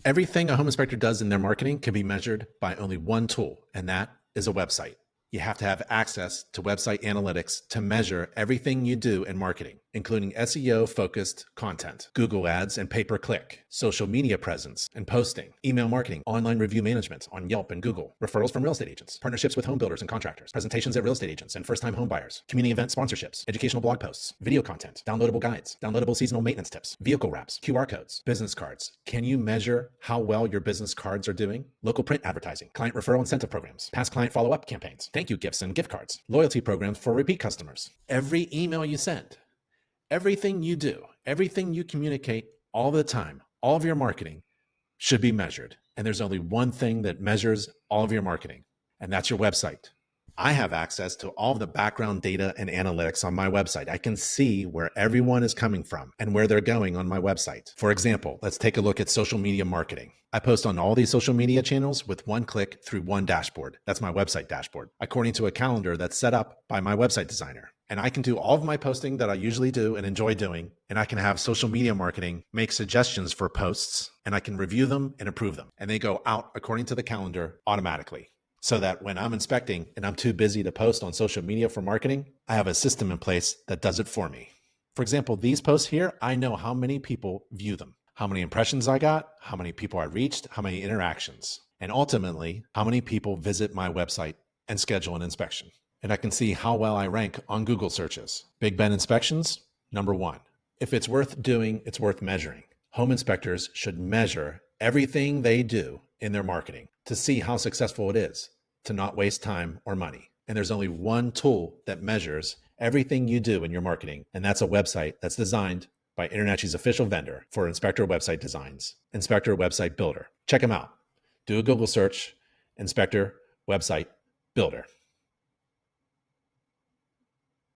Everything a home inspector does in their marketing can be measured by only one tool, and that is a website. You have to have access to website analytics to measure everything you do in marketing, including SEO-focused content, Google Ads and pay-per-click, social media presence and posting, email marketing, online review management on Yelp and Google, referrals from real estate agents, partnerships with home builders and contractors, presentations at real estate agents and first-time home buyers, community event sponsorships, educational blog posts, video content, downloadable guides, downloadable seasonal maintenance tips, vehicle wraps, QR codes, business cards. Can you measure how well your business cards are doing? Local print advertising, client referral incentive programs, past client follow-up campaigns, thank you gifts and gift cards, loyalty programs for repeat customers. Every email you send, everything you do, everything you communicate all the time, all of your marketing should be measured. And there's only one thing that measures all of your marketing, and that's your website. I have access to all of the background data and analytics on my website. I can see where everyone is coming from and where they're going on my website. For example, let's take a look at social media marketing. I post on all these social media channels with one click through one dashboard. That's my website dashboard, according to a calendar that's set up by my website designer. And I can do all of my posting that I usually do and enjoy doing. And I can have social media marketing make suggestions for posts, and I can review them and approve them. And they go out according to the calendar automatically. So that when I'm inspecting and I'm too busy to post on social media for marketing, I have a system in place that does it for me. For example, these posts here, I know how many people view them, how many impressions I got, how many people I reached, how many interactions, and ultimately, how many people visit my website and schedule an inspection. And I can see how well I rank on Google searches. Big Ben inspections, number one. If it's worth doing, it's worth measuring. Home inspectors should measure everything they do in their marketing to see how successful it is, to not waste time or money. And there's only one tool that measures everything you do in your marketing, and that's a website that's designed by InterNACHI's official vendor for Inspector Website Designs, Inspector Website Builder. Check them out. Do a Google search, Inspector Website Builder.